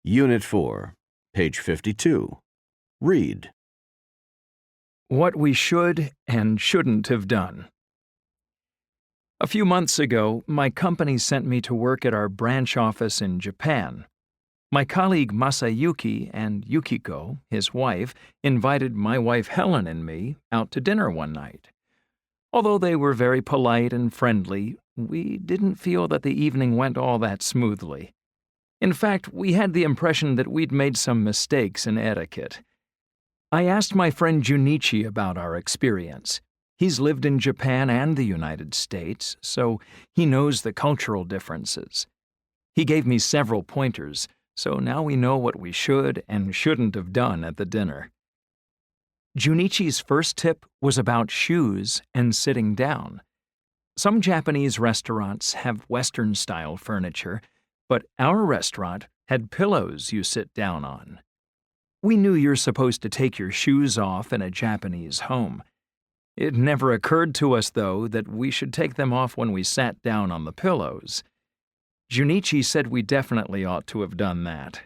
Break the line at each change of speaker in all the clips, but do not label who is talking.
Unit 4, page 52. Read.
What we should and shouldn't have done. A few months ago, my company sent me to work at our branch office in Japan. My colleague Masayuki and Yukiko, his wife, invited my wife Helen and me out to dinner one night. Although they were very polite and friendly, we didn't feel that the evening went all that smoothly. In fact, we had the impression that we'd made some mistakes in etiquette. I asked my friend Junichi about our experience. He's lived in Japan and the United States, so he knows the cultural differences. He gave me several pointers, so now we know what we should and shouldn't have done at the dinner. Junichi's first tip was about shoes and sitting down. Some Japanese restaurants have Western-style furniture, but our restaurant had pillows you sit down on. We knew you're supposed to take your shoes off in a Japanese home. It never occurred to us, though, that we should take them off when we sat down on the pillows. Junichi said we definitely ought to have done that.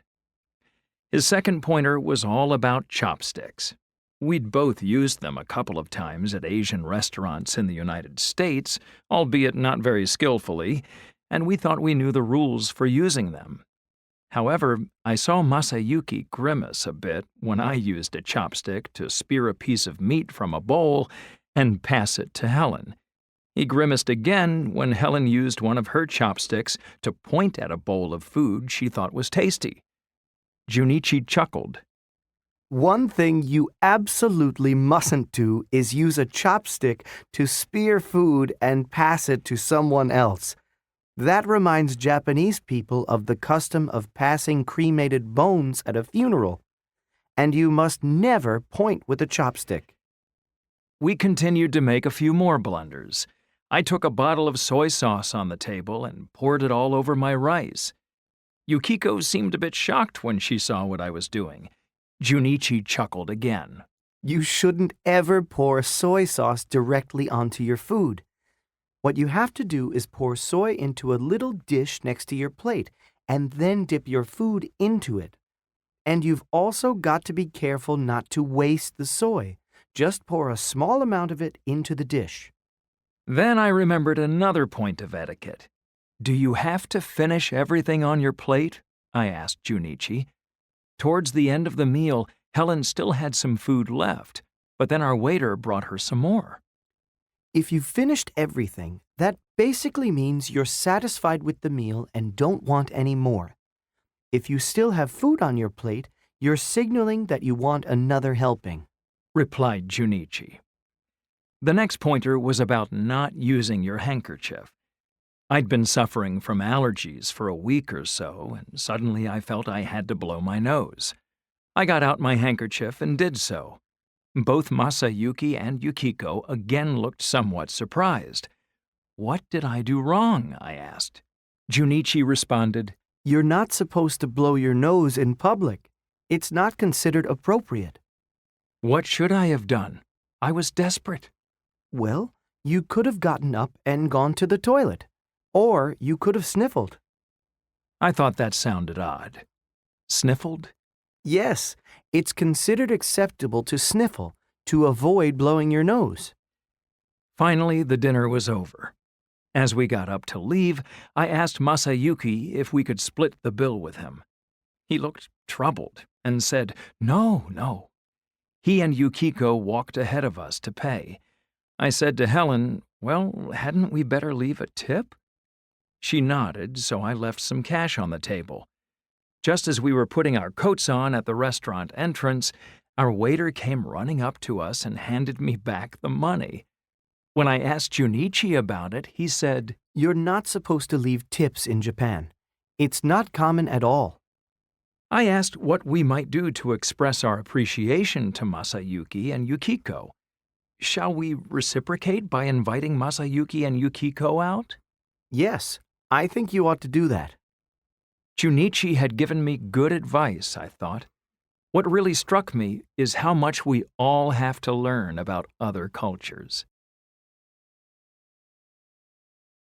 His second pointer was all about chopsticks. We'd both used them a couple of times at Asian restaurants in the United States, albeit not very skillfully, and we thought we knew the rules for using them. However, I saw Masayuki grimace a bit when I used a chopstick to spear a piece of meat from a bowl and pass it to Helen. He grimaced again when Helen used one of her chopsticks to point at a bowl of food she thought was tasty. Junichi chuckled.
One thing you absolutely mustn't do is use a chopstick to spear food and pass it to someone else. That reminds Japanese people of the custom of passing cremated bones at a funeral. And you must never point with a chopstick.
We continued to make a few more blunders. I took a bottle of soy sauce on the table and poured it all over my rice. Yukiko seemed a bit shocked when she saw what I was doing. Junichi chuckled again.
You shouldn't ever pour soy sauce directly onto your food. What you have to do is pour soy into a little dish next to your plate and then dip your food into it. And you've also got to be careful not to waste the soy. Just pour a small amount of it into the dish.
Then I remembered another point of etiquette. Do you have to finish everything on your plate? I asked Junichi. Towards the end of the meal, Helen still had some food left, but then our waiter brought her some more.
If you've finished everything, that basically means you're satisfied with the meal and don't want any more. If you still have food on your plate, you're signaling that you want another helping,
replied Junichi. The next pointer was about not using your handkerchief. I'd been suffering from allergies for a week or so, and suddenly I felt I had to blow my nose. I got out my handkerchief and did so. Both Masayuki and Yukiko again looked somewhat surprised. What did I do wrong? I asked. Junichi responded,
You're not supposed to blow your nose in public. It's not considered appropriate.
What should I have done? I was desperate.
Well, you could have gotten up and gone to the toilet. Or you could have sniffled.
I thought that sounded odd. Sniffled?
Yes, it's considered acceptable to sniffle to avoid blowing your nose.
Finally, the dinner was over. As we got up to leave, I asked Masayuki if we could split the bill with him. He looked troubled and said, No. He and Yukiko walked ahead of us to pay. I said to Helen, Well, hadn't we better leave a tip? She nodded, so I left some cash on the table. Just as we were putting our coats on at the restaurant entrance, our waiter came running up to us and handed me back the money. When I asked Junichi about it, he said,
You're not supposed to leave tips in Japan. It's not common at all.
I asked what we might do to express our appreciation to Masayuki and Yukiko. Shall we reciprocate by inviting Masayuki and Yukiko out?
Yes, I think you ought to do that.
Junichi had given me good advice, I thought. What really struck me is how much we all have to learn about other cultures.